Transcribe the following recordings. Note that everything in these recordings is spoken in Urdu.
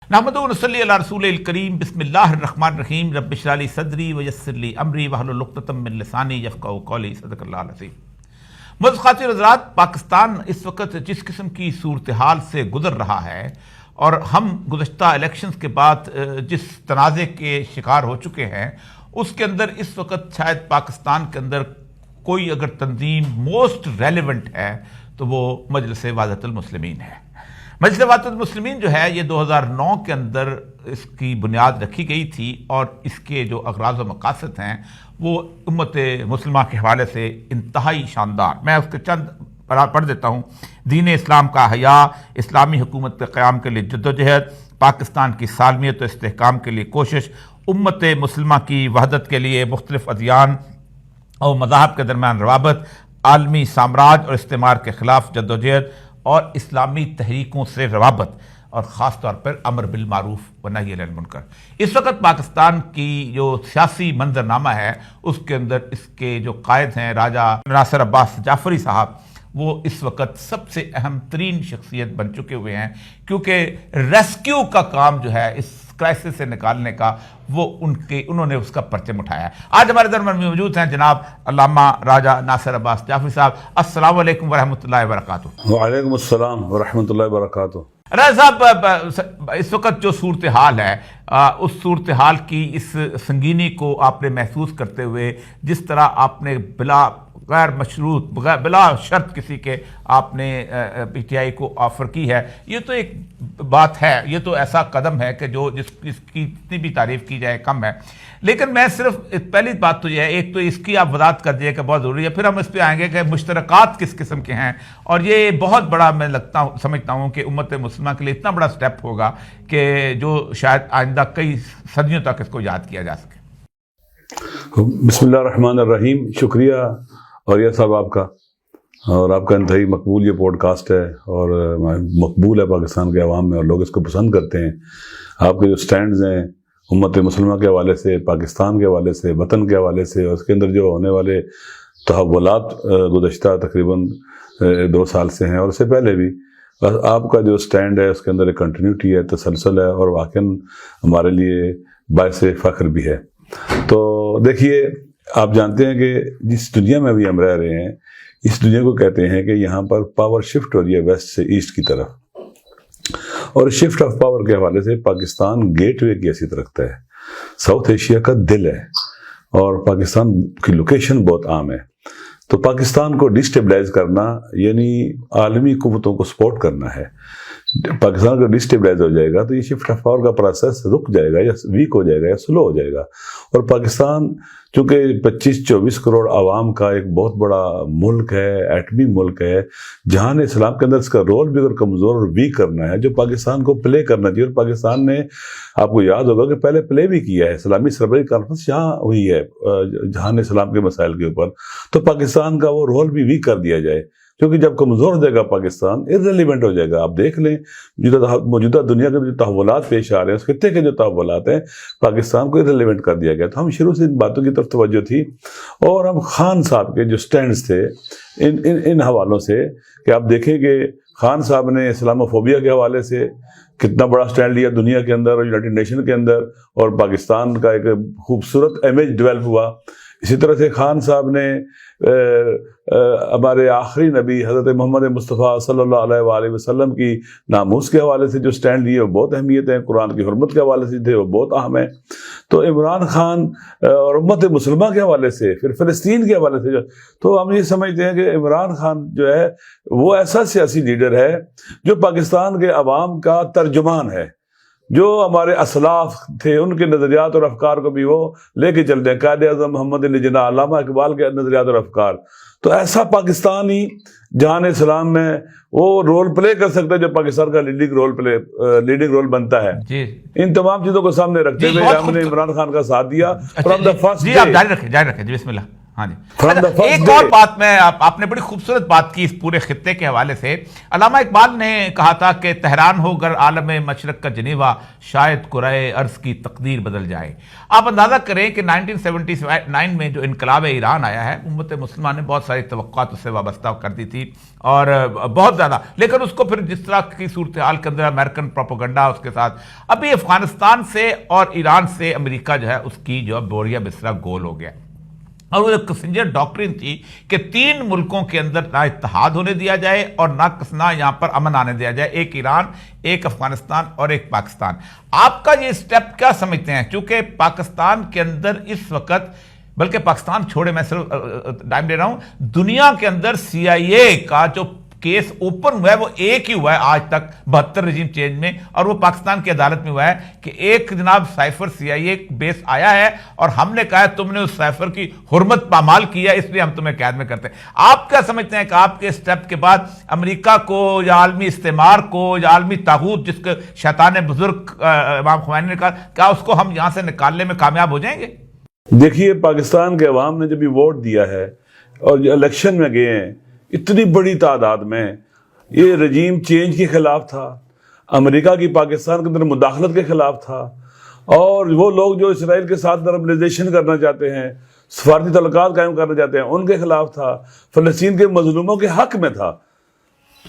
نحمدہ و نصلی علی رسولہ الکریم بسم اللہ الرحمن الرحیم رب اشرح لی صدری ویسر لی امری واحلل عقدۃ من لسانی یفقہوا قولی صدق اللہ العظیم۔ معزز خواتین و حضرات، پاکستان اس وقت جس قسم کی صورتحال سے گزر رہا ہے اور ہم گزشتہ الیکشنز کے بعد جس تنازع کے شکار ہو چکے ہیں، اس کے اندر اس وقت شاید پاکستان کے اندر کوئی اگر تنظیم موسٹ ریلیونٹ ہے تو وہ مجلس وحدت المسلمین ہے۔ مجلس وحدت المسلمین جو ہے یہ 2009 کے اندر اس کی بنیاد رکھی گئی تھی، اور اس کے جو اغراض و مقاصد ہیں وہ امت مسلمہ کے حوالے سے انتہائی شاندار۔ میں اس کے چند پڑھ دیتا ہوں۔ دین اسلام کا حیا، اسلامی حکومت کے قیام کے لیے جدوجہد، پاکستان کی سالمیت و استحکام کے لیے کوشش، امت مسلمہ کی وحدت کے لیے مختلف ادیان اور مذاہب کے درمیان روابط، عالمی سامراج اور استعمار کے خلاف جدوجہد اور اسلامی تحریکوں سے روابط، اور خاص طور پر امر بالمعروف و نہی عن المنکر۔ اس وقت پاکستان کی جو سیاسی منظرنامہ ہے اس کے اندر اس کے جو قائد ہیں راجہ ناصر عباس جعفری صاحب، وہ اس وقت سب سے اہم ترین شخصیت بن چکے ہوئے ہیں، کیونکہ ریسکیو کا کام جو ہے اس کرائسس سے نکالنے کا وہ انہوں نے اس کا پرچم اٹھایا ہے۔ آج ہمارے درمیان موجود ہیں جناب علامہ راجہ ناصر عباس جعفری صاحب۔ السلام علیکم ورحمۃ اللہ وبرکاتہ۔ وعلیکم السلام ورحمۃ اللہ وبرکاتہ۔ راجہ صاحب، اس وقت جو صورتحال ہے اس صورتحال کی اس سنگینی کو آپ نے محسوس کرتے ہوئے جس طرح آپ نے بلا غیر مشروط بلا شرط کسی کے آپ نے پی ٹی آئی کو آفر کی ہے، یہ تو ایک بات ہے، یہ تو ایسا قدم ہے کہ جو جس کی جتنی بھی تعریف کی جائے کم ہے۔ لیکن میں صرف پہلی بات تو یہ ہے، ایک تو اس کی آپ وضاحت کر دیے کہ بہت ضروری ہے، پھر ہم اس پہ آئیں گے کہ مشترکات کس قسم کے ہیں، اور یہ بہت بڑا میں سمجھتا ہوں کہ امت مسلمہ کے لیے اتنا بڑا سٹیپ ہوگا کہ جو شاید آئندہ کئی صدیوں تک اس کو یاد کیا جا سکے۔ بسم اللہ الرحمن الرحیم۔ شکریہ اولیاء صاحب آپ کا، اور آپ کا انتہائی مقبول یہ پوڈ کاسٹ ہے اور مقبول ہے پاکستان کے عوام میں، اور لوگ اس کو پسند کرتے ہیں۔ آپ کے جو سٹینڈز ہیں امت مسلمہ کے حوالے سے، پاکستان کے حوالے سے، وطن کے حوالے سے، اور اس کے اندر جو ہونے والے تحولات گزشتہ تقریباً 2 سال سے ہیں اور اس سے پہلے بھی، آپ کا جو سٹینڈ ہے اس کے اندر ایک کنٹینیوٹی ہے، تسلسل ہے، اور واقعاً ہمارے لیے باعث فخر بھی ہے۔ تو دیکھیے، آپ جانتے ہیں کہ جس دنیا میں ابھی ہم رہ رہے ہیں، اس دنیا کو کہتے ہیں کہ یہاں پر پاور شفٹ ہو رہی ہے ویسٹ سے ایسٹ کی طرف، اور شفٹ آف پاور کے حوالے سے پاکستان گیٹ وے کی حیثیت رکھتا ہے، ساؤتھ ایشیا کا دل ہے، اور پاکستان کی لوکیشن بہت عام ہے۔ تو پاکستان کو ڈسٹیبلائز کرنا یعنی عالمی قوتوں کو سپورٹ کرنا ہے۔ پاکستان کا ڈسٹیبلائز ہو جائے گا تو یہ شفٹ آف پاور کا پروسیس رک جائے گا، یا ویک ہو جائے گا، یا سلو ہو جائے گا۔ اور پاکستان چونکہ 25-24 کروڑ عوام کا ایک بہت بڑا ملک ہے، ایٹمی ملک ہے، جہان اسلام کے اندر اس کا رول بھی اگر کمزور اور ویک کرنا ہے، جو پاکستان کو پلے کرنا چاہیے، اور پاکستان نے، آپ کو یاد ہوگا کہ پہلے پلے بھی کیا ہے، اسلامی سربراہی کانفرنس یہاں ہوئی ہے جہان اسلام کے مسائل کے اوپر، تو پاکستان کا وہ رول بھی ویک کر دیا جائے، کیونکہ جب کمزور ہو جائے گا پاکستان ارریلیونٹ ہو جائے گا۔ آپ دیکھ لیں موجودہ دنیا کے جو تحولات پیش آ رہے ہیں، اس خطے کے جو تحولات ہیں، پاکستان کو ارریلیونٹ کر دیا گیا۔ تو ہم شروع سے ان باتوں کی طرف توجہ تھی، اور ہم خان صاحب کے جو سٹینڈز تھے ان حوالوں سے، کہ آپ دیکھیں کہ خان صاحب نے اسلاموفوبیا کے حوالے سے کتنا بڑا سٹینڈ لیا دنیا کے اندر اور یونائٹڈ نیشن کے اندر، اور پاکستان کا ایک خوبصورت امیج ڈیولپ ہوا۔ اسی طرح سے خان صاحب نے ہمارے آخری نبی حضرت محمد مصطفیٰ صلی اللہ علیہ وآلہ وسلم کی ناموس کے حوالے سے جو سٹینڈ لیے وہ بہت اہمیت ہے، قرآن کی حرمت کے حوالے سے تھے وہ بہت اہم ہے۔ تو عمران خان اور امت مسلمہ کے حوالے سے، پھر فلسطین کے حوالے سے تو ہم یہ سمجھتے ہیں کہ عمران خان جو ہے وہ ایسا سیاسی لیڈر ہے جو پاکستان کے عوام کا ترجمان ہے، جو ہمارے اسلاف تھے ان کے نظریات اور افکار کو بھی وہ لے کے چلتے ہیں، قائد اعظم محمد علی جناح، علامہ اقبال کے نظریات اور افکار۔ تو ایسا پاکستانی جہان اسلام میں وہ رول پلے کر سکتا ہے جو پاکستان کا لیڈنگ رول بنتا ہے۔ جی، ان تمام چیزوں کو سامنے رکھتے ہوئے ہم نے عمران خان کا ساتھ دیا، اور ہم جی آپ جاری رکھیں جی، بسم اللہ۔ ہاں جی From the first ایک day. اور بات میں آپ نے بڑی خوبصورت بات کی اس پورے خطے کے حوالے سے. علامہ اقبال نے کہا تھا کہ تہران ہو گر عالم مشرق کا جنیوا، شاید کرۂ ارض کی تقدیر بدل جائے. آپ اندازہ کریں کہ 1979 میں جو انقلاب ایران آیا ہے، امت مسلمہ نے بہت ساری توقعات اس سے وابستہ کر دی تھی اور بہت زیادہ، لیکن اس کو پھر جس طرح کی صورتحال کے اندر امریکن پروپیگنڈا اس کے ساتھ، ابھی افغانستان سے اور ایران سے امریکہ جو ہے اس کی جو بوریا بسترا گول ہو گیا. اور وہ کسنجر ڈاکٹرین تھی کہ 3 ملکوں کے اندر نہ اتحاد ہونے دیا جائے اور نہ یہاں پر امن آنے دیا جائے، ایک ایران، ایک افغانستان اور ایک پاکستان. آپ کا یہ سٹیپ کیا سمجھتے ہیں؟ چونکہ پاکستان کے اندر اس وقت، بلکہ پاکستان چھوڑے، میں صرف ٹائم دے رہا ہوں، دنیا کے اندر CIA کا جو کیس اوپن ہوا ہے وہ ایک ہی ہوا ہے آج تک 72 رجیم چینج میں، اور وہ پاکستان کی عدالت میں ہوا ہے کہ ایک جناب سائفر CIA بیس آیا ہے اور ہم نے کہا ہے تم نے اس سائفر کی حرمت پامال کیا، اس لیے ہم تمہیں قید میں کرتے ہیں. آپ کیا سمجھتے ہیں کہ آپ کے سٹیپ کے بعد امریکہ کو یا عالمی استعمار کو یا عالمی طاغوت جس کے شیطان بزرگ امام خمینی نے کہا، کیا اس کو ہم یہاں سے نکالنے میں کامیاب ہو جائیں گے؟ دیکھیے، پاکستان کے عوام نے جب یہ ووٹ دیا ہے اور جو الیکشن میں گئے ہیں اتنی بڑی تعداد میں، یہ رجیم چینج کے خلاف تھا، امریکہ کی پاکستان کے اندر مداخلت کے خلاف تھا، اور وہ لوگ جو اسرائیل کے ساتھ نارملائزیشن کرنا چاہتے ہیں، سفارتی تعلقات قائم کرنا چاہتے ہیں، ان کے خلاف تھا، فلسطین کے مظلوموں کے حق میں تھا.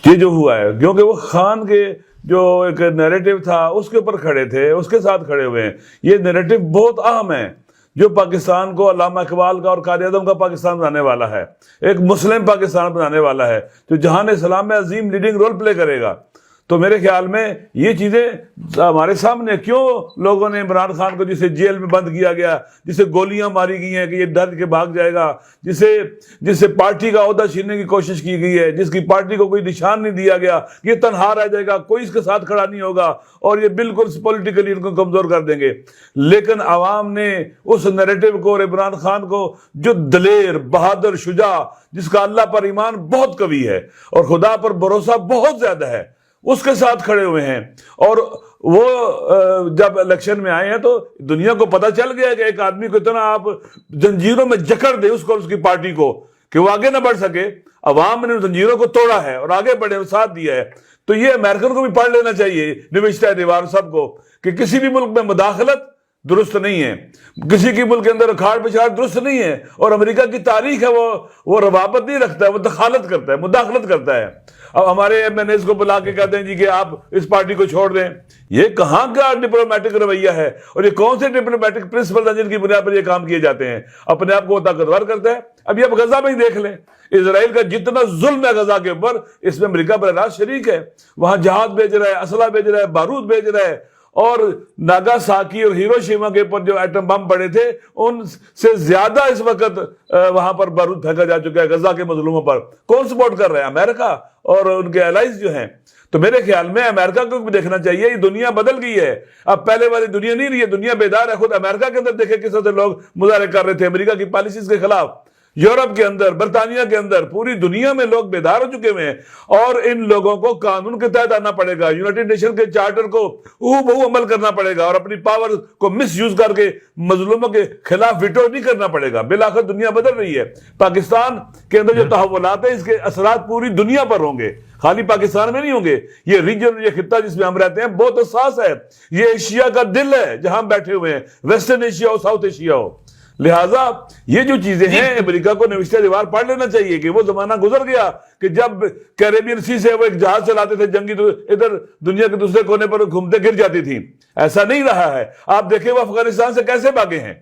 یہ جو ہوا ہے کیونکہ وہ خان کے جو ایک نیریٹو تھا اس کے اوپر کھڑے تھے، اس کے ساتھ کھڑے ہوئے ہیں. یہ نیریٹو بہت اہم ہے جو پاکستان کو علامہ اقبال کا اور قائد اعظم کا پاکستان بنانے والا ہے، ایک مسلم پاکستان بنانے والا ہے جو جہان اسلام میں عظیم لیڈنگ رول پلے کرے گا. تو میرے خیال میں یہ چیزیں ہمارے سامنے، کیوں لوگوں نے عمران خان کو جسے جیل میں بند کیا گیا، جسے گولیاں ماری گئی ہیں کہ یہ ڈر کے بھاگ جائے گا، جسے پارٹی کا عہدہ چھیننے کی کوشش کی گئی ہے، جس کی پارٹی کو کوئی نشان نہیں دیا گیا کہ یہ تنہا رہ جائے گا، کوئی اس کے ساتھ کھڑا نہیں ہوگا اور یہ بالکل پولیٹیکلی ان کو کمزور کر دیں گے. لیکن عوام نے اس نیریٹو کو اور عمران خان کو، جو دلیر، بہادر، شجاع، جس کا اللہ پر ایمان بہت قوی ہے اور خدا پر بھروسہ بہت زیادہ ہے، اس کے ساتھ کھڑے ہوئے ہیں. اور وہ جب الیکشن میں آئے ہیں تو دنیا کو پتہ چل گیا کہ ایک آدمی کو اتنا آپ زنجیروں میں جکڑ دے اس کو، اس کی پارٹی کو، کہ وہ آگے نہ بڑھ سکے. عوام نے زنجیروں کو توڑا ہے اور آگے بڑھے، ساتھ دیا ہے. تو یہ امریکن کو بھی پڑھ لینا چاہیے، نوشتہ دیوار سب کو، کہ کسی بھی ملک میں مداخلت درست نہیں ہے، کسی کی ملک کے اندر اکھاڑ پچھاڑ درست نہیں ہے. اور امریکہ کی تاریخ ہے وہ روابط نہیں رکھتا ہے، وہ دخالت کرتا ہے، مداخلت کرتا ہے. اب ہمارے MNAs کو بلا کے کہتے ہیں جی کہ آپ اس پارٹی کو چھوڑ دیں. یہ کہاں کا ڈپلومیٹک رویہ ہے اور یہ کون سے ڈپلومیٹک پرنسپل ہیں جن کی بنیاد پر یہ کام کیے جاتے ہیں؟ اپنے آپ کو وہ طاقتور کرتا ہے. ابھی آپ غزہ میں ہی دیکھ لیں، اسرائیل کا جتنا ظلم ہے غزہ کے اوپر، اس میں امریکہ براہ راست شریک ہے. وہاں جہاز بھیج رہا ہے، اسلحہ بھیج رہا ہے، بارود بھیج رہا ہے. اور ناگاساکی اور ہیروشیما کے اوپر جو ایٹم بم پڑے تھے ان سے زیادہ اس وقت وہاں پر بارود پھینکا جا چکا ہے غزہ کے مظلوموں پر. کون سپورٹ کر رہے ہیں؟ امریکہ اور ان کے الائز جو ہیں. تو میرے خیال میں امریکہ کو بھی دیکھنا چاہیے. یہ دنیا بدل گئی ہے، اب پہلے والی دنیا نہیں رہی ہے، دنیا بیدار ہے. خود امریکہ کے اندر دیکھیں کس طرح سے لوگ مظاہرے کر رہے تھے امریکہ کی پالیسیز کے خلاف. یورپ کے اندر، برطانیہ کے اندر، پوری دنیا میں لوگ بیدار ہو چکے ہوئے ہیں. اور ان لوگوں کو قانون کے تحت آنا پڑے گا، یونائٹڈ نیشن کے چارٹر کو بہو عمل کرنا پڑے گا اور اپنی پاور کو مس یوز کر کے مظلوموں کے خلاف ویٹو نہیں کرنا پڑے گا. بالآخر دنیا بدل رہی ہے. پاکستان کے اندر جو تحولات ہیں اس کے اثرات پوری دنیا پر ہوں گے، خالی پاکستان میں نہیں ہوں گے. یہ ریجن، یہ خطہ جس میں ہم رہتے ہیں بہت حساس ہے. یہ ایشیا کا دل ہے جہاں ہم بیٹھے ہوئے ہیں، ویسٹرن ایشیا ہو، ساؤتھ ایشیا ہو. لہٰذا یہ جو چیزیں ہیں امریکہ کو نوشتہ دیوار پڑھ لینا چاہیے کہ وہ زمانہ گزر گیا کہ جب کیریبین سی سے وہ ایک جہاز چلاتے تھے جنگی، تو ادھر دنیا کے دوسرے کونے پر گھومتے گر جاتی تھی. ایسا نہیں رہا ہے. آپ دیکھیں وہ افغانستان سے کیسے بھاگے ہیں.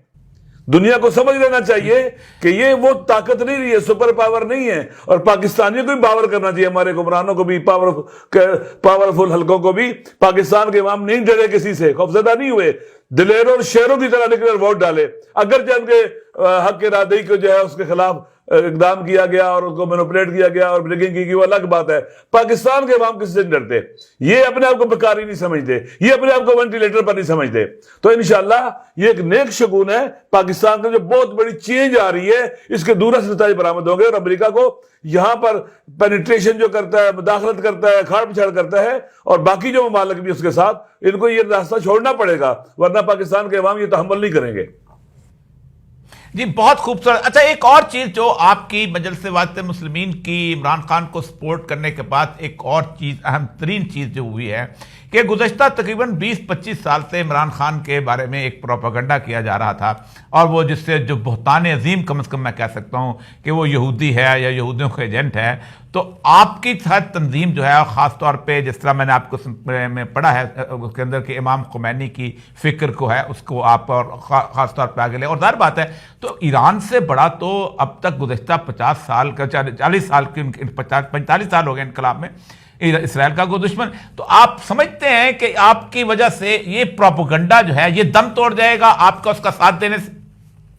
دنیا کو سمجھ لینا چاہیے کہ یہ وہ طاقت نہیں رہی ہے، سپر پاور نہیں ہے. اور پاکستانیوں کو بھی پاور کرنا چاہیے، ہمارے حکمرانوں کو بھی، پاورفل حلقوں کو بھی. پاکستان کے عوام نہیں ڈرے، کسی سے خوفزدہ نہیں ہوئے، دلیروں اور شیروں کی طرح نکل کر ووٹ ڈالے. اگرچہ ان کے حق ارادی کو جو ہے اس کے خلاف اقدام کیا گیا اور اس کو مینوپولیٹ کیا گیا اور بریکنگ کی گئی، وہ الگ بات ہے. پاکستان کے عوام کسی سے نہیں ڈرتے. یہ اپنے آپ کو بکاری نہیں سمجھتے، یہ اپنے آپ کو وینٹیلیٹر پر نہیں سمجھتے. تو انشاءاللہ یہ ایک نیک شگون ہے. پاکستان کا جو بہت بڑی چینج آ رہی ہے اس کے دورس نتائج برآمد ہوں گے. اور امریکہ کو یہاں پر پینیٹریشن جو کرتا ہے، مداخلت کرتا ہے، کھاڑ پچھاڑ کرتا ہے، اور باقی جو ممالک بھی اس کے ساتھ، ان کو یہ راستہ چھوڑنا پڑے گا، ورنہ پاکستان کے عوام یہ تحمل نہیں کریں گے. جی بہت خوبصورت. اچھا ایک اور چیز جو آپ کی مجلس واسطہ مسلمین کی عمران خان کو سپورٹ کرنے کے بعد ایک اور چیز اہم ترین چیز جو ہوئی ہے کہ گزشتہ تقریباً 20-25 سال سے عمران خان کے بارے میں ایک پروپیگنڈا کیا جا رہا تھا، اور وہ جس سے جو بہتان عظیم کم از کم میں کہہ سکتا ہوں کہ وہ یہودی ہے یا یہودیوں کا ایجنٹ ہے. تو آپ کی تنظیم جو ہے خاص طور پہ جس طرح میں نے آپ کو میں پڑھا ہے اس کے اندر کہ امام خمینی کی فکر کو ہے اس کو آپ اور خاص طور پہ آگے لے، اور ظاہر بات ہے تو ایران سے بڑا تو اب تک گزشتہ 50 سال کا 40 سال کی 45 سال ہو گئے انقلاب میں اسرائیل کا کوئی دشمن. تو آپ سمجھتے ہیں کہ آپ کی وجہ سے یہ پروپیگنڈا جو ہے یہ دم توڑ جائے گا آپ کا اس کا ساتھ دینے سے؟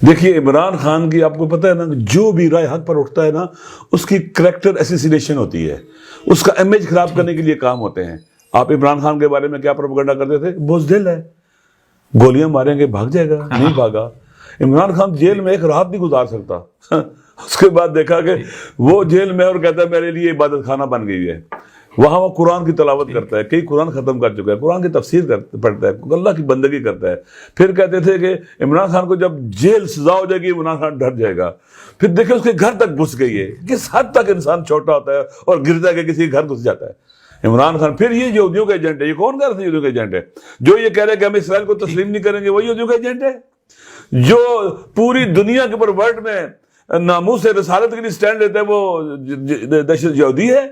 دیکھیے عمران خان کی آپ کو پتہ ہے نا، جو بھی رائے حق پر اٹھتا ہے نا اس کی کریکٹر ایسیسینیشن ہوتی ہے، اس کا امیج خراب کرنے کے لیے کام ہوتے ہیں. آپ عمران خان کے بارے میں کیا پروپیگنڈا کرتے تھے؟ بزدل ہے، گولیاں ماریں گے بھاگ جائے گا. نہیں بھاگا. عمران خان جیل میں ایک رات نہیں گزار سکتا. اس کے بعد دیکھا کہ وہ جیل میں اور کہتا ہے میرے لیے عبادت خانہ بن گئی ہے. وہاں وہ قرآن کی تلاوت کرتا ہے، کئی قرآن ختم کر چکا ہے، قرآن کی تفسیر پڑھتا ہے، اللہ کی بندگی کرتا ہے. پھر کہتے تھے کہ عمران خان کو جب جیل سزا ہو جائے گی عمران خان ڈر جائے گا. پھر دیکھیں اس کے گھر تک گھس گئی ہے. کس حد تک انسان چھوٹا ہوتا ہے اور گرتا ہے کہ کسی گھر گھس جاتا ہے عمران خان. پھر یہ یہودیوں کا ایجنٹ ہے. یہ کون کہہ رہے تھے یہودیوں کا ایجنٹ ہے؟ جو یہ کہہ رہے ہیں کہ ہم اسرائیل کو تسلیم نہیں کریں گے، وہ یہودیوں کا ایجنٹ ہے. جو پوری دنیا کے اوپر ورلڈ میں ناموس رسالت کے لیے سٹینڈ لیتا ہے وہ دہشت یہودی ہے.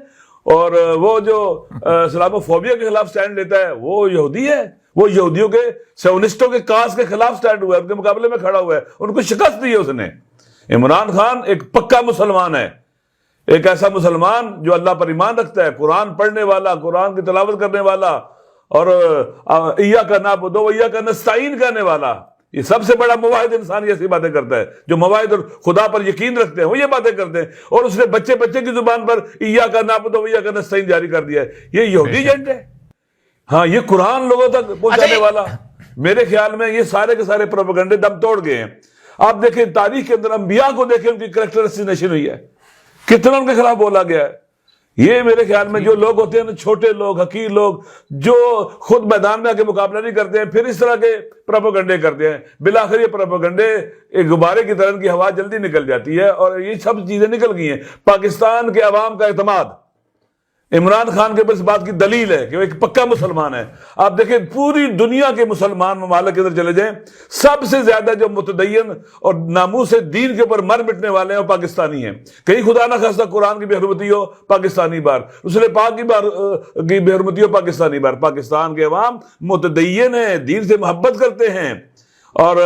اور وہ جو اسلامو فوبیا کے خلاف سٹینڈ لیتا ہے وہ یہودی ہے. وہ یہودیوں کے سیونسٹوں کے کاز کے خلاف سٹینڈ ہوا ہے، ان کے مقابلے میں کھڑا ہوا ہے، ان کو شکست دی ہے اس نے. عمران خان ایک پکا مسلمان ہے، ایک ایسا مسلمان جو اللہ پر ایمان رکھتا ہے، قرآن پڑھنے والا، قرآن کی تلاوت کرنے والا، اور ایاک نعبد و ایاک نستعین کہنے والا. یہ سب سے بڑا مواحد انسان ایسی باتیں کرتا ہے. جو مواحد اور خدا پر یقین رکھتے ہیں وہ یہ باتیں کرتے ہیں، اور اس نے بچے کی زبان پر ایاک نعبد و ایاک نستعین جاری کر دیا ہے. یہ یہودی ایجنٹ ہے. ہاں یہ قرآن لوگوں تک پہنچانے والا. میرے خیال میں یہ سارے کے سارے پروپیگنڈے دم توڑ گئے ہیں. آپ دیکھیں تاریخ کے اندر انبیاء کو دیکھیں، ان کی کریکٹر ایسیسینیشن ہوئی ہے، کتنا ان کے خلاف بولا گیا ہے. یہ میرے خیال میں جو لوگ ہوتے ہیں نا، چھوٹے لوگ، حقیر لوگ، جو خود میدان میں آ کے مقابلہ نہیں کرتے ہیں، پھر اس طرح کے پروپیگنڈے کرتے ہیں. بالآخر یہ پروپیگنڈے ایک غبارے کی طرح کی ہوا جلدی نکل جاتی ہے، اور یہ سب چیزیں نکل گئی ہیں. پاکستان کے عوام کا اعتماد عمران خان کے اوپر اس بات کی دلیل ہے کہ وہ ایک پکا مسلمان ہے. آپ دیکھیں پوری دنیا کے مسلمان ممالک کے اندر چلے جائیں، سب سے زیادہ جو متدین اور ناموس دین کے اوپر مر مٹنے والے ہیں وہ پاکستانی ہیں. کہیں خدا نہ خواستہ قرآن کی بے حرمتی ہو پاکستانی بار، رسول پاک کی بے حرمتی ہو پاکستانی بار. پاکستان کے عوام متدین ہیں، دین سے محبت کرتے ہیں، اور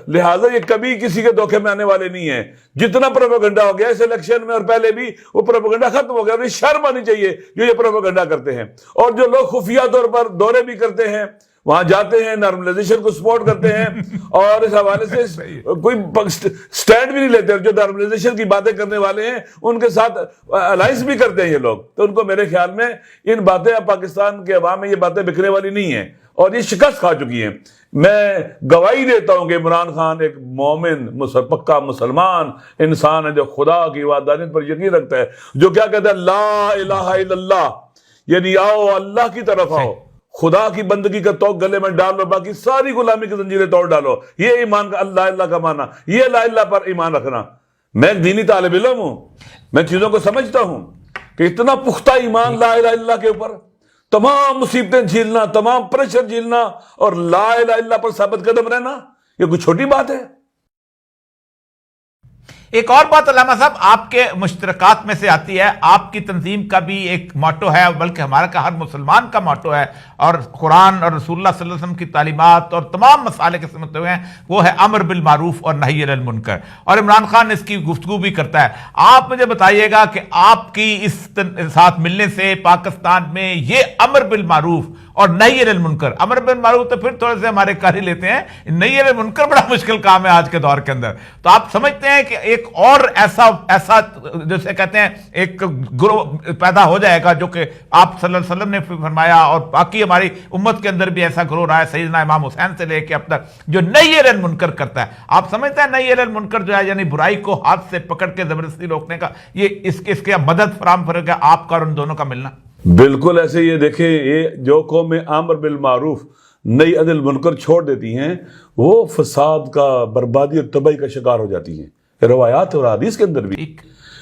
لہٰذا یہ کبھی کسی کے دھوکے میں آنے والے نہیں ہیں. جتنا پروپیگنڈا ہو گیا اس الیکشن میں اور پہلے بھی، وہ پروپیگنڈا ختم ہو گیا. اور یہ شرم آنی چاہیے جو یہ پروپیگنڈا کرتے ہیں. اور جو لوگ خفیہ طور پر دورے بھی کرتے ہیں، وہاں جاتے ہیں، نارملائزیشن کو سپورٹ کرتے ہیں، اور اس حوالے سے کوئی سٹینڈ بھی نہیں لیتے. جو نارملائزیشن کی باتیں کرنے والے ہیں ان کے ساتھ الائنس بھی کرتے ہیں یہ لوگ. تو ان کو میرے خیال میں ان باتیں پاکستان کے عوام میں یہ باتیں بکنے والی نہیں ہیں، اور یہ شکست کھا چکی ہیں. میں گواہی دیتا ہوں کہ عمران خان ایک مومن پکا مسلمان انسان ہے، جو خدا کی وحدانیت پر یقین رکھتا ہے، جو کیا کہتا ہے لا الہ الا اللہ، یعنی آؤ اللہ کی طرف آؤ، خدا کی بندگی کا توق گلے میں ڈال لو، باقی ساری غلامی کی زنجیریں توڑ ڈالو. یہ ایمان کا اللہ کا معنی، یہ لا الہ پر ایمان رکھنا. میں ایک دینی طالب علم ہوں، میں چیزوں کو سمجھتا ہوں کہ اتنا پختہ ایمان لا الہ الا اللہ کے اوپر، تمام مصیبتیں جھیلنا، تمام پریشر جھیلنا، اور لا الہ الا اللہ پر ثابت قدم رہنا، یہ کوئی چھوٹی بات ہے. ایک اور بات علامہ صاحب آپ کے مشترکات میں سے آتی ہے، آپ کی تنظیم کا بھی ایک موٹو ہے، بلکہ ہمارا کا ہر مسلمان کا موٹو ہے، اور قرآن اور رسول اللہ صلی اللہ علیہ وسلم کی تعلیمات اور تمام مسائل کے سمجھتے ہوئے ہیں، وہ ہے امر بالمعروف اور نہی عن المنکر. اور عمران خان اس کی گفتگو بھی کرتا ہے. آپ مجھے بتائیے گا کہ آپ کی اس ساتھ ملنے سے پاکستان میں یہ امر بالمعروف اور نہی عن المنکر، امر بالمعروف تو پھر تھوڑے سے ہمارے کر ہی لیتے ہیں، نہی عن المنکر بڑا مشکل کام ہے آج کے دور کے اندر. تو آپ سمجھتے ہیں کہ ایک اور ایسا جسے کہتے ہیں ایک گروہ پیدا ہو جائے گا، جو کہ آپ صلی اللہ علیہ وسلم نے فرمایا، اور باقی ہماری امت کے اندر بھی ایسا گروہ رہا ہے سیدنا امام حسین سے لے کے اب تک، جو نہی عن المنکر کرتا ہے. آپ سمجھتے ہیں نہی عن المنکر جو ہے یعنی برائی کو ہاتھ سے پکڑ کے زبردستی روکنے کا، یہ اس کے مدد فراہم کرے گا آپ کا اور ان دونوں کا ملنا؟ بالکل ایسے. یہ دیکھیں، یہ جو قوم امر بالمعروف نئی عدل منکر چھوڑ دیتی ہیں وہ فساد کا، بربادی اور تباہی کا شکار ہو جاتی ہیں. روایات اور حدیث کے اندر بھی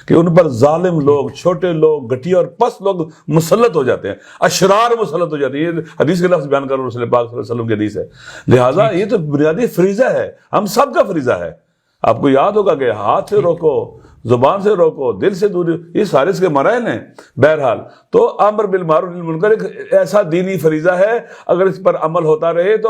کہ ان پر ظالم لوگ، چھوٹے لوگ، گھٹیا اور پست لوگ مسلط ہو جاتے ہیں، اشرار مسلط ہو جاتے ہیں. یہ حدیث کے لفظ بیان کر رسول پاک صلی اللہ علیہ وسلم کی حدیث ہے. لہٰذا یہ تو بنیادی فریضہ ہے، ہم سب کا فریضہ ہے. آپ کو یاد ہوگا کہ ہاتھ سے روکو، زبان سے روکو، دل سے دوری، یہ سارے اس کے مراحل ہیں. بہرحال تو امر بالمعروف والنہی عن المنکر ایک ایسا دینی فریضہ ہے، اگر اس پر عمل ہوتا رہے تو